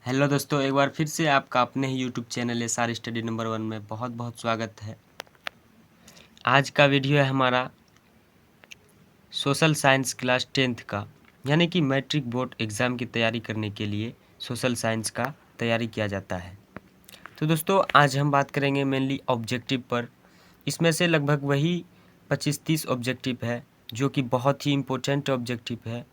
Hello दोस्तों, एक बार फिर से आपका अपने ही YouTube channel SR study number 1 में बहुत बहुत स्वागत है। आज का वीडियो है हमारा सोशल साइंस क्लास 10th का, यानी कि मैट्रिक बोर्ड एग्ज़ाम की तैयारी करने के लिए सोशल साइंस का तैयारी किया जाता है। तो दोस्तों आज हम बात करेंगे मेनली ऑब्जेक्टिव पर। इसमें से लगभग वही 25-30 ऑब्जेक्टिव है जो कि बहुत ही इम्पोर्टेंट ऑब्जेक्टिव है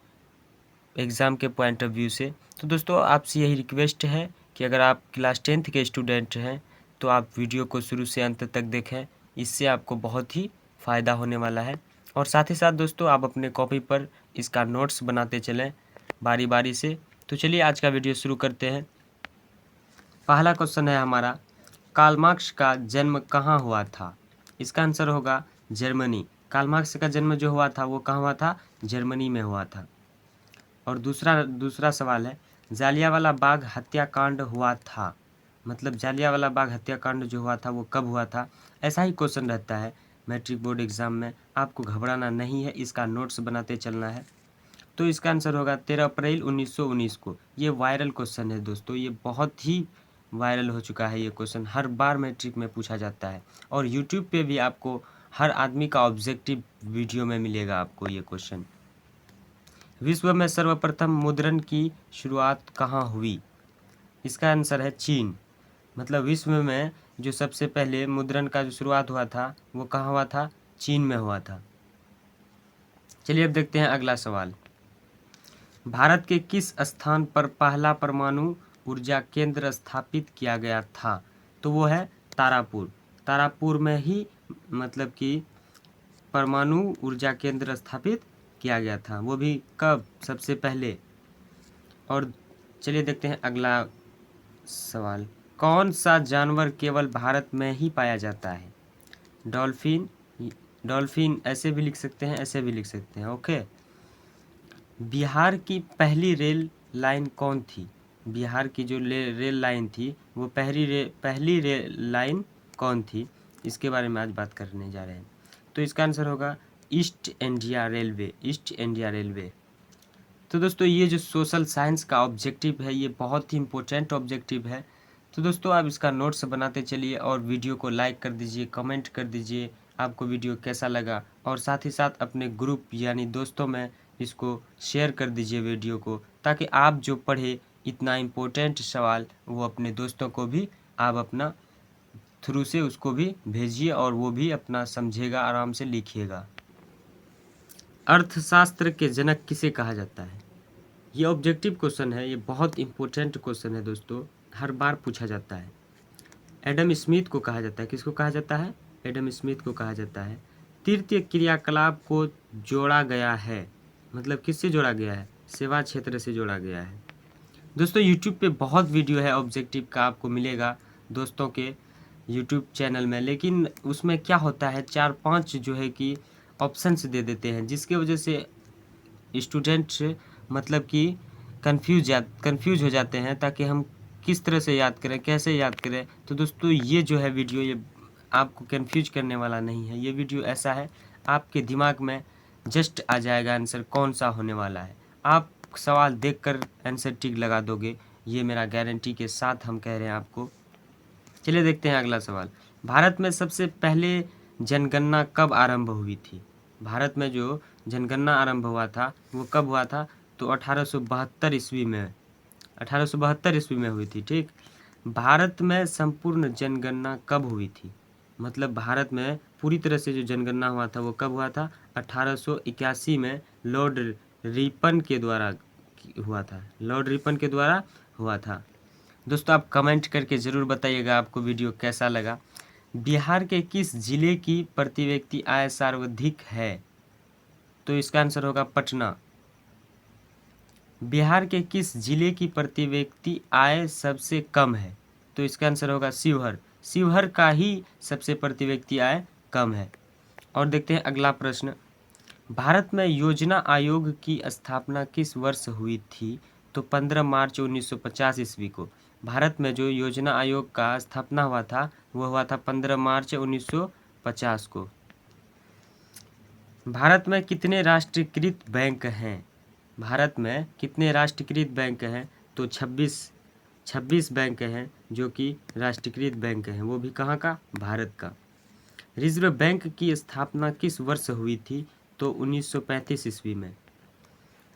एग्ज़ाम के पॉइंट ऑफ व्यू से। तो दोस्तों आपसे यही रिक्वेस्ट है कि अगर आप क्लास 10th के स्टूडेंट हैं तो आप वीडियो को शुरू से अंत तक देखें, इससे आपको बहुत ही फ़ायदा होने वाला है। और साथ ही साथ दोस्तों आप अपने कॉपी पर इसका नोट्स बनाते चलें बारी बारी से। तो चलिए आज का वीडियो शुरू करते हैं। पहला क्वेश्चन है हमारा, कार्ल मार्क्स का जन्म कहाँ हुआ था? इसका आंसर होगा जर्मनी। कार्ल मार्क्स का जन्म जो हुआ था वो कहाँ हुआ था? जर्मनी में हुआ था। और दूसरा सवाल है, जालियांवाला बाग हत्याकांड हुआ था, मतलब जालियांवाला बाग हत्याकांड जो हुआ था वो कब हुआ था? ऐसा ही क्वेश्चन रहता है मैट्रिक बोर्ड एग्ज़ाम में, आपको घबराना नहीं है, इसका नोट्स बनाते चलना है। तो इसका आंसर होगा 13 अप्रैल 1919 को। ये वायरल क्वेश्चन है दोस्तों, ये बहुत ही वायरल हो चुका है। ये क्वेश्चन हर बार मैट्रिक में पूछा जाता है और यूट्यूब पे भी आपको हर आदमी का ऑब्जेक्टिव वीडियो में मिलेगा आपको ये क्वेश्चन। विश्व में सर्वप्रथम मुद्रण की शुरुआत कहाँ हुई? इसका आंसर है चीन। मतलब विश्व में जो सबसे पहले मुद्रण का जो शुरुआत हुआ था वो कहाँ हुआ था? चीन में हुआ था। चलिए अब देखते हैं अगला सवाल। भारत के किस स्थान पर पहला परमाणु ऊर्जा केंद्र स्थापित किया गया था? तो वो है तारापुर। तारापुर में ही मतलब कि परमाणु ऊर्जा केंद्र स्थापित किया गया था। वो भी कब? सबसे पहले। और चलिए देखते हैं अगला सवाल। कौन सा जानवर केवल भारत में ही पाया जाता है? डॉल्फिन। डॉल्फिन ऐसे भी लिख सकते हैं, ऐसे भी लिख सकते हैं। ओके। बिहार की पहली रेल लाइन कौन थी? बिहार की जो रेल लाइन थी वो पहली रेल लाइन कौन थी? इसके बारे में आज बात करने जा रहे हैं। तो इसका आंसर होगा east India railway. East India railway. तो दोस्तों ये जो सोशल साइंस का ऑब्जेक्टिव है ये बहुत ही इम्पोर्टेंट ऑब्जेक्टिव है। तो दोस्तों आप इसका नोट्स बनाते चलिए और वीडियो को लाइक कर दीजिए, कमेंट कर दीजिए आपको वीडियो कैसा लगा, और साथ ही साथ अपने ग्रुप यानी दोस्तों में इसको शेयर कर दीजिए वीडियो को, ताकि आप जो पढ़े इतना इम्पोर्टेंट सवाल वो अपने दोस्तों को भी आप अपना थ्रू से उसको भी भेजिए और वो भी अपना समझेगा, आराम से लिखिएगा। अर्थशास्त्र के जनक किसे कहा जाता है? ये ऑब्जेक्टिव क्वेश्चन है, ये बहुत इंपॉर्टेंट क्वेश्चन है दोस्तों, हर बार पूछा जाता है। एडम स्मिथ को कहा जाता है। किसको कहा जाता है? एडम स्मिथ को कहा जाता है। तृतीय क्रियाकलाप को जोड़ा गया है, मतलब किससे जोड़ा गया है? सेवा क्षेत्र से जोड़ा गया है। दोस्तों यूट्यूब पे बहुत वीडियो है ऑब्जेक्टिव का, आपको मिलेगा दोस्तों के यूट्यूब चैनल में, लेकिन उसमें क्या होता है 4-5 जो है कि ऑप्शंस दे देते हैं, जिसके वजह से स्टूडेंट्स मतलब कि कंफ्यूज हो जाते हैं, ताकि हम किस तरह से याद करें, कैसे याद करें। तो दोस्तों ये जो है वीडियो ये आपको कंफ्यूज करने वाला नहीं है। ये वीडियो ऐसा है आपके दिमाग में जस्ट आ जाएगा आंसर कौन सा होने वाला है। आप सवाल देखकर आंसर टिक लगा दोगे, ये मेरा गारंटी के साथ हम कह रहे हैं आपको। चलिए देखते हैं अगला सवाल। भारत में सबसे पहले जनगणना कब आरंभ हुई थी? भारत में जो जनगणना आरंभ हुआ था वो कब हुआ था? तो 1872 ईस्वी में। 1872 ईस्वी में हुई थी। ठीक। भारत में संपूर्ण जनगणना कब हुई थी? मतलब भारत में पूरी तरह से जो जनगणना हुआ था वो कब हुआ था? 1881 में लॉर्ड रिपन के द्वारा हुआ था। लॉर्ड रिपन के द्वारा हुआ था। दोस्तों आप कमेंट करके ज़रूर बताइएगा आपको वीडियो कैसा लगा। बिहार के किस जिले की प्रति व्यक्ति आय सर्वाधिक है? तो इसका आंसर होगा पटना। बिहार के किस जिले की प्रति व्यक्ति आय सबसे कम है? तो इसका आंसर होगा शिवहर। शिवहर का ही सबसे प्रति व्यक्ति आय कम है। और देखते हैं अगला प्रश्न। भारत में योजना आयोग की स्थापना किस वर्ष हुई थी? तो 15 मार्च 1950 ईस्वी को। भारत में जो योजना आयोग का स्थापना हुआ था वो हुआ था 15 मार्च 1950 को। भारत में कितने राष्ट्रीयकृत बैंक हैं? भारत में कितने राष्ट्रीयकृत बैंक हैं? तो 26 26 बैंक हैं जो कि राष्ट्रीयकृत बैंक हैं, वो भी कहाँ का? भारत का। रिजर्व बैंक की स्थापना किस वर्ष हुई थी? तो 1935 ईस्वी में।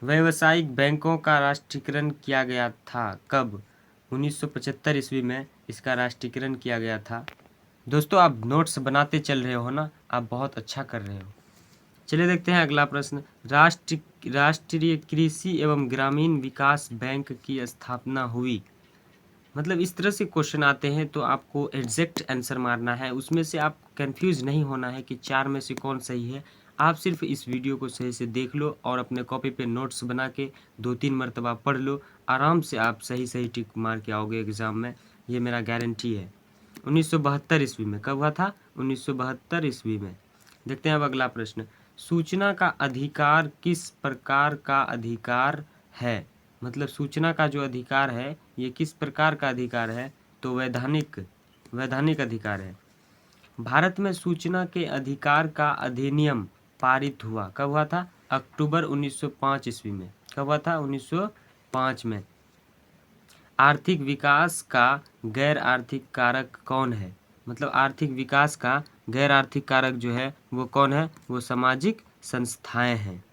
व्यावसायिक बैंकों का राष्ट्रीयकरण किया गया था कब? 1975 ईस्वी में इसका राष्ट्रीयकरण किया गया था। दोस्तों आप नोट्स बनाते चल रहे हो ना, आप बहुत अच्छा कर रहे हो। चलिए देखते हैं अगला प्रश्न। राष्ट्रीय कृषि एवं ग्रामीण विकास बैंक की स्थापना हुई। मतलब इस तरह से क्वेश्चन आते हैं तो आपको एग्जैक्ट आंसर मारना है, उसमें से आप कंफ्यूज नहीं होना है कि चार में से कौन सही है। आप सिर्फ इस वीडियो को सही से देख लो और अपने कॉपी पे नोट्स बना के 2-3 मरतबा पढ़ लो, आराम से आप सही सही टिक मार के आओगे एग्ज़ाम में, ये मेरा गारंटी है। 1972 ईस्वी में। कब हुआ था? 1972 ईस्वी में। देखते हैं अब अगला प्रश्न। सूचना का अधिकार किस प्रकार का अधिकार है? मतलब सूचना का जो अधिकार है ये किस प्रकार का अधिकार है? तो वैधानिक अधिकार है। भारत में सूचना के अधिकार का अधिनियम पारित हुआ। कब हुआ था? अक्टूबर 1905 ईस्वी में। कब हुआ था? 1905 में। आर्थिक विकास का गैर आर्थिक कारक कौन है? मतलब आर्थिक विकास का गैर आर्थिक कारक जो है वो कौन है? वो सामाजिक संस्थाएं हैं।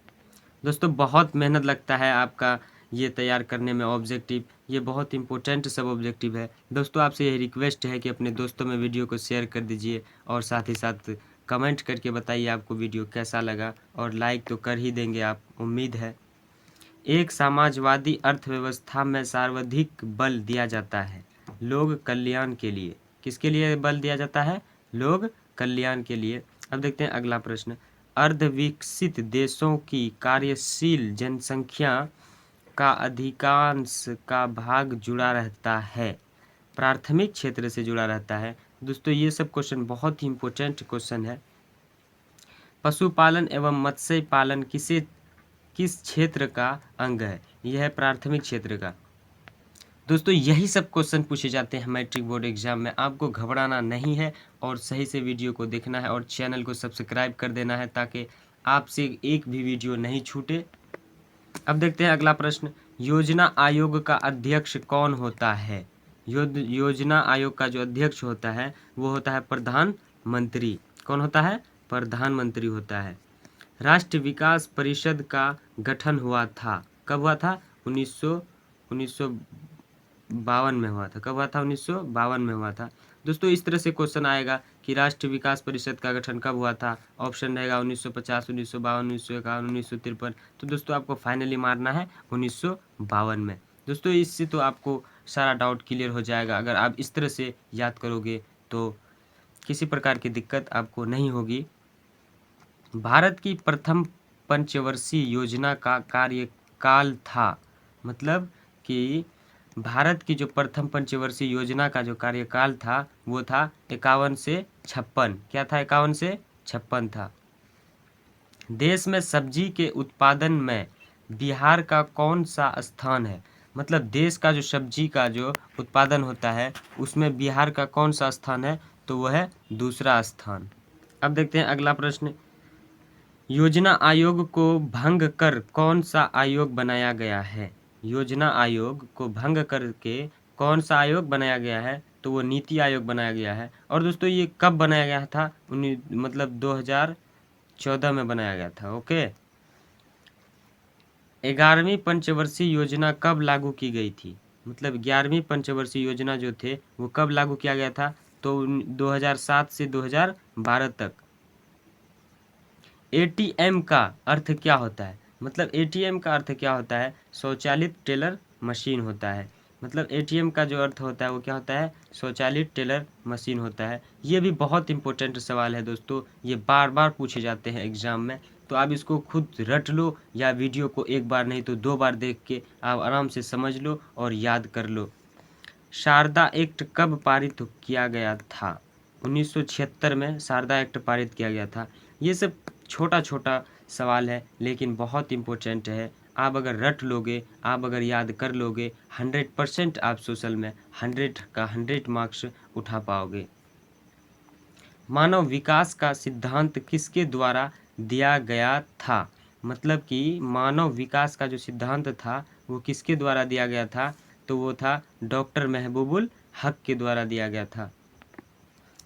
दोस्तों बहुत मेहनत लगता है आपका ये तैयार करने में ऑब्जेक्टिव, ये बहुत इंपॉर्टेंट सब ऑब्जेक्टिव है। दोस्तों आपसे यही रिक्वेस्ट है कि अपने दोस्तों में वीडियो को शेयर कर दीजिए और साथ ही साथ कमेंट करके बताइए आपको वीडियो कैसा लगा, और लाइक तो कर ही देंगे आप, उम्मीद है। एक समाजवादी अर्थव्यवस्था में सर्वाधिक बल दिया जाता है लोक कल्याण के लिए। किसके लिए बल दिया जाता है? लोक कल्याण के लिए। अब देखते हैं अगला प्रश्न। अर्धविकसित देशों की कार्यशील जनसंख्या का अधिकांश का भाग जुड़ा रहता है, प्राथमिक क्षेत्र से जुड़ा रहता है। दोस्तों ये सब क्वेश्चन बहुत ही इंपॉर्टेंट क्वेश्चन है। पशुपालन एवं मत्स्य पालन किस क्षेत्र का अंग है? यह है प्राथमिक क्षेत्र का। दोस्तों यही सब क्वेश्चन पूछे जाते हैं मैट्रिक बोर्ड एग्जाम में, आपको घबराना नहीं है और सही से वीडियो को देखना है और चैनल को सब्सक्राइब कर देना है ताकि आपसे एक भी वीडियो नहीं छूटे। अब देखते हैं अगला प्रश्न। योजना आयोग का अध्यक्ष कौन होता है? योजना आयोग का जो अध्यक्ष होता है वो होता है प्रधानमंत्री। कौन होता है? प्रधानमंत्री होता है। राष्ट्रीय विकास परिषद का गठन हुआ था। कब हुआ था? 1952 में हुआ था। कब हुआ था? 1952 में हुआ था। दोस्तों इस तरह से क्वेश्चन आएगा कि राष्ट्रीय विकास परिषद का गठन कब हुआ था? ऑप्शन रहेगा 1950, 1952, 1951, 1953। तो दोस्तों आपको फाइनली मारना है 1952 में। दोस्तों इससे तो आपको सारा डाउट क्लियर हो जाएगा। अगर आप इस तरह से याद करोगे तो किसी प्रकार की दिक्कत आपको नहीं होगी। भारत की प्रथम पंचवर्षीय योजना का कार्यकाल था। मतलब कि भारत की जो प्रथम पंचवर्षीय योजना का जो कार्यकाल था वो था 51 से 56। क्या था? 51 से 56 था। देश में सब्जी के उत्पादन में बिहार का कौन सा स्थान है? मतलब देश का जो सब्जी का जो उत्पादन होता है उसमें बिहार का कौन सा स्थान है? तो वह है दूसरा स्थान। अब देखते हैं अगला प्रश्न। योजना आयोग को भंग कर कौन सा आयोग बनाया गया है? योजना आयोग को भंग करके कौन सा आयोग बनाया गया है? तो वो नीति आयोग बनाया गया है। और दोस्तों ये कब बनाया गया था? मतलब 2014 में बनाया गया था। ओके। 11वीं पंचवर्षीय योजना कब लागू की गई थी? मतलब 11वीं पंचवर्षीय योजना जो थे वो कब लागू किया गया था? तो 2007 से 2012 तक। एटीएम का अर्थ क्या होता है? मतलब एटीएम का अर्थ क्या होता है? स्वचालित टेलर मशीन होता है। मतलब एटीएम का जो अर्थ होता है वो क्या होता है? स्वचालित टेलर मशीन होता है। ये भी बहुत इंपॉर्टेंट सवाल है दोस्तों, ये बार बार पूछे जाते हैं एग्जाम में, तो आप इसको खुद रट लो या वीडियो को एक बार नहीं तो 2 बार देख के आप आराम से समझ लो और याद कर लो। शारदा एक्ट कब पारित किया गया था? 1976 में शारदा एक्ट पारित किया गया था। ये सब छोटा छोटा सवाल है लेकिन बहुत इम्पोर्टेंट है। आप अगर रट लोगे, आप अगर याद कर लोगे, 100% आप सोशल में 100 का 100 मार्क्स उठा पाओगे। मानव विकास का सिद्धांत किसके द्वारा दिया गया था? मतलब कि मानव विकास का जो सिद्धांत था वो किसके द्वारा दिया गया था? तो वो था डॉक्टर महबूबुल हक के द्वारा दिया गया था।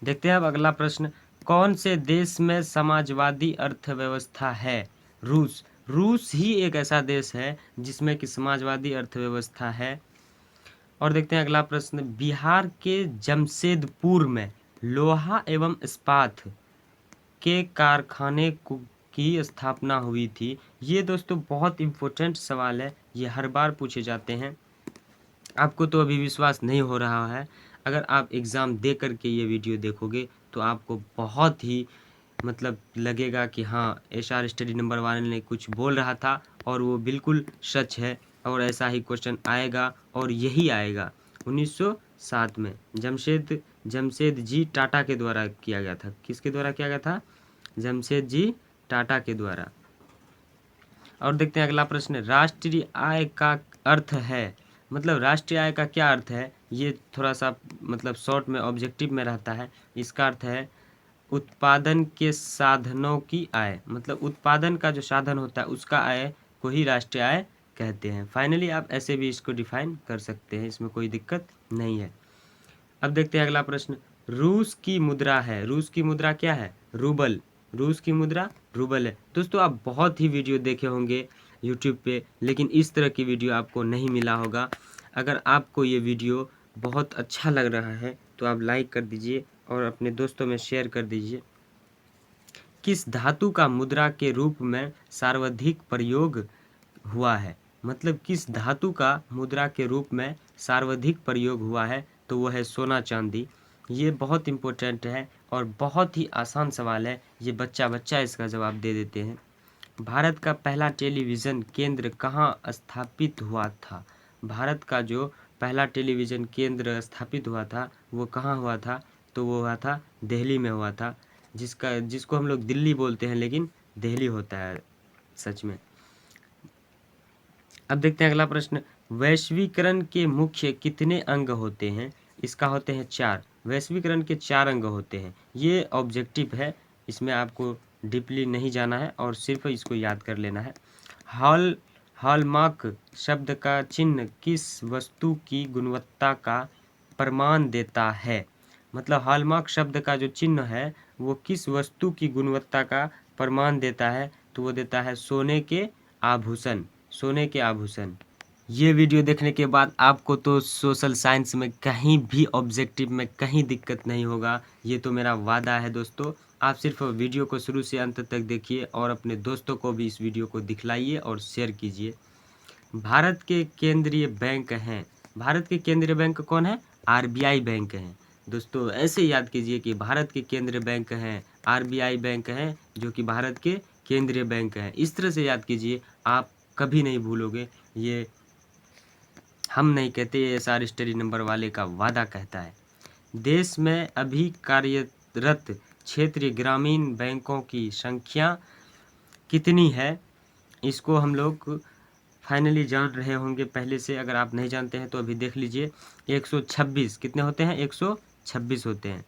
देखते हैं अब अगला प्रश्न, कौन से देश में समाजवादी अर्थव्यवस्था है? रूस। रूस ही एक ऐसा देश है जिसमें कि समाजवादी अर्थव्यवस्था है। और देखते हैं अगला प्रश्न, बिहार के जमशेदपुर में लोहा एवं इस्पात के कारखाने की स्थापना हुई थी। ये दोस्तों बहुत इम्पोर्टेंट सवाल है, ये हर बार पूछे जाते हैं। आपको तो अभी विश्वास नहीं हो रहा है, अगर आप एग्ज़ाम दे करके ये वीडियो देखोगे तो आपको बहुत ही मतलब लगेगा कि हाँ, एसआर स्टडी नंबर 1 ने कुछ बोल रहा था और वो बिल्कुल सच है और ऐसा ही क्वेश्चन आएगा और यही आएगा। 1907 में जमशेदजी टाटा के द्वारा किया गया था। किसके द्वारा किया गया था? जमशेदजी टाटा के द्वारा। और देखते हैं अगला प्रश्न, राष्ट्रीय आय का अर्थ है, मतलब राष्ट्रीय आय का क्या अर्थ है? ये थोड़ा सा मतलब शॉर्ट में ऑब्जेक्टिव में रहता है। इसका अर्थ है उत्पादन के साधनों की आय, मतलब उत्पादन का जो साधन होता है उसका आय को ही राष्ट्रीय आय कहते हैं। फाइनली आप ऐसे भी इसको डिफाइन कर सकते हैं, इसमें कोई दिक्कत नहीं है। अब देखते हैं अगला प्रश्न, रूस की मुद्रा है, रूस की मुद्रा क्या है? रूबल। रूस की मुद्रा रूबल है। दोस्तों आप बहुत ही वीडियो देखे होंगे यूट्यूब पे, लेकिन इस तरह की वीडियो आपको नहीं मिला होगा। अगर आपको ये वीडियो बहुत अच्छा लग रहा है तो आप लाइक कर दीजिए और अपने दोस्तों में शेयर कर दीजिए। किस धातु का मुद्रा के रूप में सर्वाधिक प्रयोग हुआ है? मतलब किस धातु का मुद्रा के रूप में सर्वाधिक प्रयोग हुआ है? तो वो है सोना चांदी। ये बहुत इम्पोर्टेंट है और बहुत ही आसान सवाल है, ये बच्चा बच्चा इसका जवाब दे देते हैं। भारत का पहला टेलीविज़न केंद्र कहाँ स्थापित हुआ था? भारत का जो पहला टेलीविज़न केंद्र स्थापित हुआ था वो कहाँ हुआ था? तो वो हुआ था दिल्ली में हुआ था, जिसको हम लोग दिल्ली बोलते हैं लेकिन दिल्ली होता है सच में। अब देखते हैं अगला प्रश्न, वैश्वीकरण के मुख्य कितने अंग होते हैं? इसका होते हैं 4। वैश्वीकरण के 4 अंग होते हैं। ये ऑब्जेक्टिव है, इसमें आपको डीपली नहीं जाना है और सिर्फ इसको याद कर लेना है। हॉलमार्क शब्द का चिन्ह किस वस्तु की गुणवत्ता का प्रमाण देता है? मतलब हॉलमार्क शब्द का जो चिन्ह है वो किस वस्तु की गुणवत्ता का प्रमाण देता है? तो वो देता है सोने के आभूषण, सोने के आभूषण। ये वीडियो देखने के बाद आपको तो सोशल साइंस में कहीं भी ऑब्जेक्टिव में कहीं दिक्कत नहीं होगा, ये तो मेरा वादा है दोस्तों। आप सिर्फ वीडियो को शुरू से अंत तक देखिए और अपने दोस्तों को भी इस वीडियो को दिखलाइए और शेयर कीजिए। भारत के केंद्रीय बैंक हैं, भारत के केंद्रीय बैंक कौन है? आरबीआई बैंक हैं। दोस्तों ऐसे याद कीजिए कि भारत के केंद्रीय बैंक हैं, आरबीआई बैंक हैं, जो कि भारत के केंद्रीय बैंक हैं। इस तरह से याद कीजिए, आप कभी नहीं भूलोगे। ये हम नहीं कहते, ये एसआर स्टडी नंबर वाले का वादा कहता है। देश में अभी कार्यरत क्षेत्रीय ग्रामीण बैंकों की संख्या कितनी है? इसको हम लोग फाइनली जान रहे होंगे पहले से, अगर आप नहीं जानते हैं तो अभी देख लीजिए। 126 कितने होते हैं? 126 होते हैं।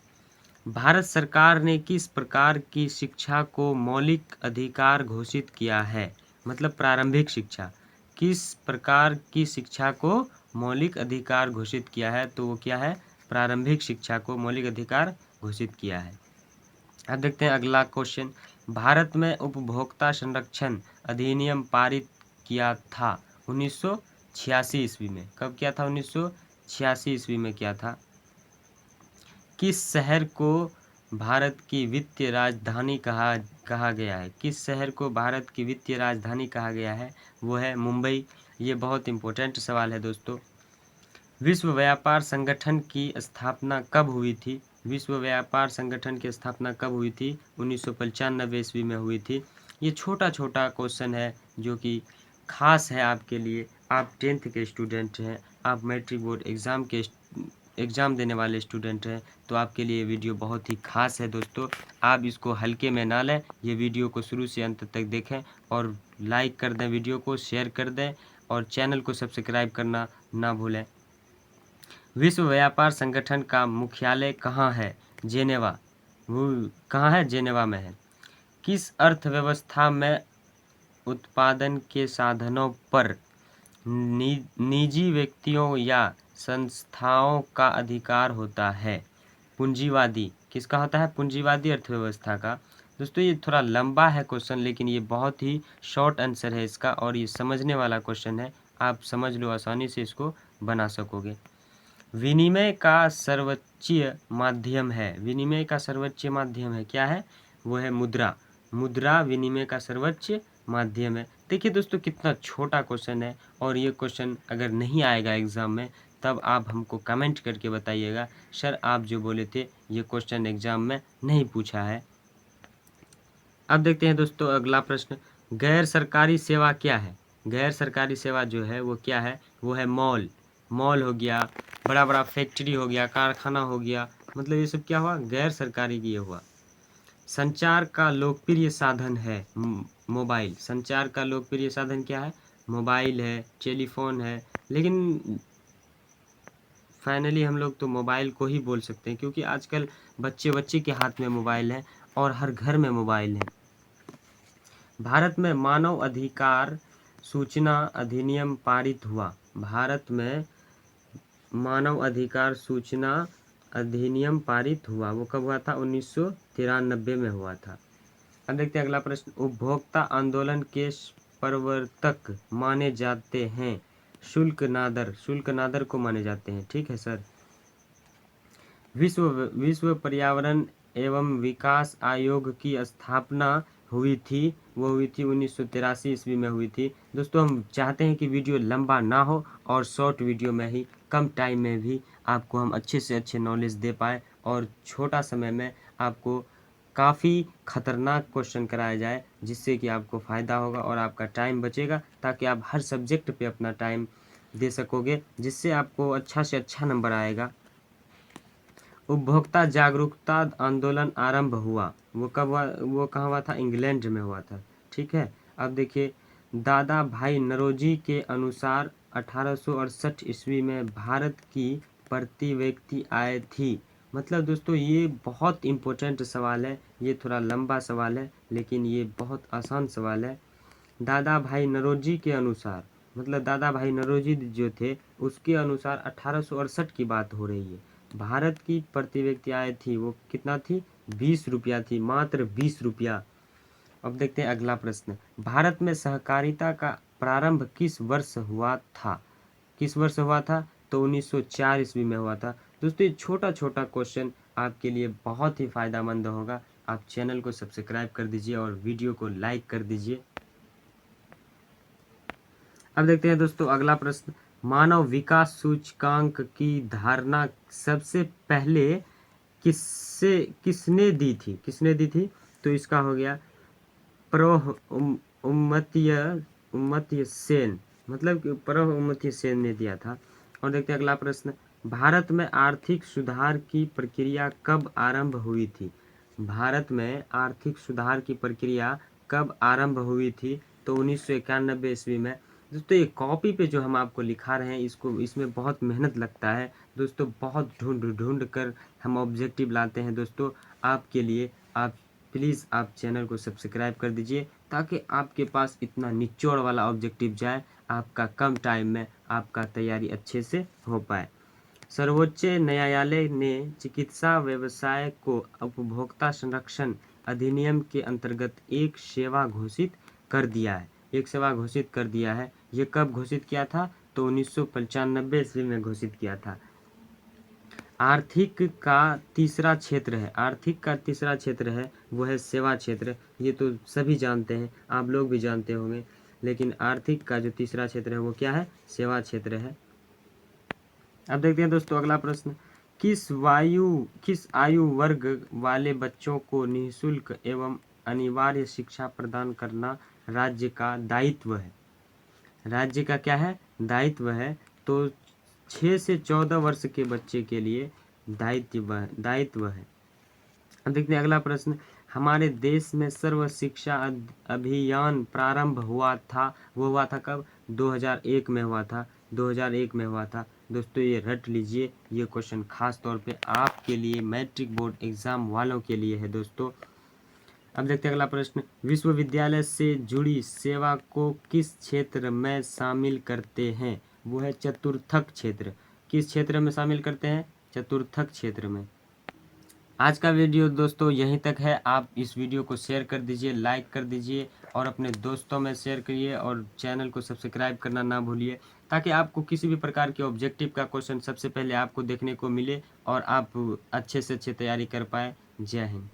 भारत सरकार ने किस प्रकार की शिक्षा को मौलिक अधिकार घोषित किया है? मतलब प्रारंभिक शिक्षा, किस प्रकार की शिक्षा को मौलिक अधिकार घोषित किया है? तो वो क्या है? प्रारंभिक शिक्षा को मौलिक अधिकार घोषित किया है। अब देखते हैं अगला क्वेश्चन, भारत में उपभोक्ता संरक्षण अधिनियम पारित किया था 1986 ईस्वी में। कब किया था? 1986 ईस्वी में किया था। किस शहर को भारत की वित्तीय राजधानी कहा गया है? किस शहर को भारत की वित्तीय राजधानी कहा गया है? वो है मुंबई। ये बहुत इम्पोर्टेंट सवाल है दोस्तों। विश्व व्यापार संगठन की स्थापना कब हुई थी? विश्व व्यापार संगठन की स्थापना कब हुई थी? 1995 ईस्वी में हुई थी। ये छोटा छोटा क्वेश्चन है जो कि खास है आपके लिए। आप 10th के स्टूडेंट हैं, आप मैट्रिक बोर्ड एग्ज़ाम देने वाले स्टूडेंट हैं, तो आपके लिए वीडियो बहुत ही खास है दोस्तों। आप इसको हल्के में ना लें, ये वीडियो को शुरू से अंत तक देखें और लाइक कर दें, वीडियो को शेयर कर दें और चैनल को सब्सक्राइब करना ना भूलें। विश्व व्यापार संगठन का मुख्यालय कहाँ है? जेनेवा। वो कहाँ है? जेनेवा में है। किस अर्थव्यवस्था में उत्पादन के साधनों पर निजी व्यक्तियों या संस्थाओं का अधिकार होता है। पूंजीवादी किसका होता है? पूंजीवादी अर्थव्यवस्था का। दोस्तों ये थोड़ा लंबा है क्वेश्चन, लेकिन ये बहुत ही शॉर्ट आंसर है इसका, और ये समझने वाला क्वेश्चन है। आप समझ लो, आसानी से इसको बना सकोगे। विनिमय का सर्वोच्च माध्यम है। विनिमय का सर्वोच्च माध्यम है, क्या है? वो है मुद्रा। मुद्रा विनिमय का सर्वोच्च माध्यम है। देखिए दोस्तों कितना छोटा क्वेश्चन है, और ये क्वेश्चन अगर नहीं आएगा एग्जाम में तब आप हमको कमेंट करके बताइएगा, सर आप जो बोले थे ये क्वेश्चन एग्जाम में नहीं पूछा है। अब देखते हैं दोस्तों अगला प्रश्न, गैर सरकारी सेवा क्या है? गैर सरकारी सेवा जो है वो क्या है? वो है मॉल। मॉल हो गया, बड़ा बड़ा फैक्ट्री हो गया, कारखाना हो गया, मतलब ये सब क्या हुआ? गैर सरकारी ये हुआ। संचार का लोकप्रिय साधन है मोबाइल। संचार का लोकप्रिय साधन क्या है? मोबाइल है, टेलीफोन है, लेकिन फाइनली हम लोग तो मोबाइल को ही बोल सकते हैं, क्योंकि आजकल बच्चे बच्चे के हाथ में मोबाइल है और हर घर में मोबाइल है। भारत में मानव अधिकार सूचना अधिनियम पारित हुआ। भारत में मानव अधिकार सूचना अधिनियम पारित हुआ, वो कब हुआ था? 1993 में हुआ था। अब देखते हैं अगला प्रश्न, उपभोक्ता आंदोलन के प्रवर्तक माने जाते हैं शुल्क नादर। शुल्क नादर को माने जाते हैं, ठीक है सर। विश्व पर्यावरण एवं विकास आयोग की स्थापना हुई थी, वो हुई थी 1983 ईस्वी में हुई थी। दोस्तों हम चाहते हैं कि वीडियो लंबा ना हो और शॉर्ट वीडियो में ही, कम टाइम में भी आपको हम अच्छे से अच्छे नॉलेज दे पाए, और छोटा समय में आपको काफ़ी खतरनाक क्वेश्चन कराया जाए, जिससे कि आपको फ़ायदा होगा और आपका टाइम बचेगा, ताकि आप हर सब्जेक्ट पे अपना टाइम दे सकोगे, जिससे आपको अच्छा से अच्छा नंबर आएगा। उपभोक्ता जागरूकता आंदोलन आरंभ हुआ, वो कब हुआ? वो कहाँ हुआ था? इंग्लैंड में हुआ था, ठीक है। अब देखिए, दादा भाई नौरोजी के अनुसार 1868 ईस्वी में भारत की प्रति व्यक्ति आय थी। मतलब दोस्तों ये बहुत इम्पोर्टेंट सवाल है, ये थोड़ा लंबा सवाल है, लेकिन ये बहुत आसान सवाल है। दादा भाई नौरोजी के अनुसार, मतलब दादा भाई नौरोजी जो थे उसके अनुसार 1868 की बात हो रही है। भारत की प्रति व्यक्ति आय थी, वो कितना थी? 20 रुपया थी, मात्र 20 रुपया। अब देखते हैं अगला प्रश्न, भारत में सहकारिता का प्रारंभ किस वर्ष हुआ था? किस वर्ष हुआ था? तो 1904 ईस्वी में हुआ था। दोस्तों ये छोटा छोटा क्वेश्चन आपके लिए बहुत ही फायदेमंद होगा। आप चैनल को सब्सक्राइब कर दीजिए और वीडियो को लाइक कर दीजिए। अब देखते हैं दोस्तों अगला प्रश्न, मानव विकास सूचकांक की धारणा सबसे पहले किसने दी थी? किसने दी थी? तो इसका हो गया उम्मत्य सेन, मतलब कि उम्मत्य सेन ने दिया था। और देखते हैं अगला प्रश्न, भारत में आर्थिक सुधार की प्रक्रिया कब आरंभ हुई थी? भारत में आर्थिक सुधार की प्रक्रिया कब आरंभ हुई थी? तो 1991 ईस्वी में। दोस्तों ये कॉपी पे जो हम आपको लिखा रहे हैं, इसको इसमें बहुत मेहनत लगता है दोस्तों, बहुत ढूंढ ढूंढ कर हम ऑब्जेक्टिव लाते हैं दोस्तों आपके लिए। आप प्लीज़ आप चैनल को सब्सक्राइब कर दीजिए, ताकि आपके पास इतना निचोड़ वाला ऑब्जेक्टिव जाए, आपका कम टाइम में आपका तैयारी अच्छे से हो पाए। सर्वोच्च न्यायालय ने चिकित्सा व्यवसाय को उपभोक्ता संरक्षण अधिनियम के अंतर्गत एक सेवा घोषित कर दिया है। एक सेवा घोषित कर दिया है। ये कब घोषित किया था? तो 1995 ईस्वी में घोषित किया था। आर्थिक का तीसरा क्षेत्र है, आर्थिक का तीसरा क्षेत्र है वो है सेवा क्षेत्र। ये तो सभी जानते हैं, आप लोग भी जानते होंगे, लेकिन आर्थिक का जो तीसरा क्षेत्र है वो क्या है? सेवा क्षेत्र है। अब देखते हैं दोस्तों अगला प्रश्न, किस आयु वर्ग वाले बच्चों को निःशुल्क एवं अनिवार्य शिक्षा प्रदान करना राज्य का दायित्व है? राज्य का क्या है? दायित्व है। तो 6 से 14 वर्ष के बच्चे के लिए दायित्व है। अब देखते हैं अगला प्रश्न, हमारे देश में सर्व शिक्षा अभियान प्रारंभ हुआ था, वो हुआ था कब? 2001 में हुआ था। 2001 में हुआ था। दोस्तों ये रट लीजिए, ये क्वेश्चन खास तौर पे आपके लिए, मैट्रिक बोर्ड एग्ज़ाम वालों के लिए है दोस्तों। अब देखते हैं अगला प्रश्न, विश्वविद्यालय से जुड़ी सेवा को किस क्षेत्र में शामिल करते हैं? वो है चतुर्थक क्षेत्र। किस क्षेत्र में शामिल करते हैं? चतुर्थक क्षेत्र में। आज का वीडियो दोस्तों यहीं तक है। आप इस वीडियो को शेयर कर दीजिए, लाइक कर दीजिए और अपने दोस्तों में शेयर करिए और चैनल को सब्सक्राइब करना ना भूलिए, ताकि आपको किसी भी प्रकार के ऑब्जेक्टिव का क्वेश्चन सबसे पहले आपको देखने को मिले और आप अच्छे से अच्छे तैयारी कर पाए। जय हिंद।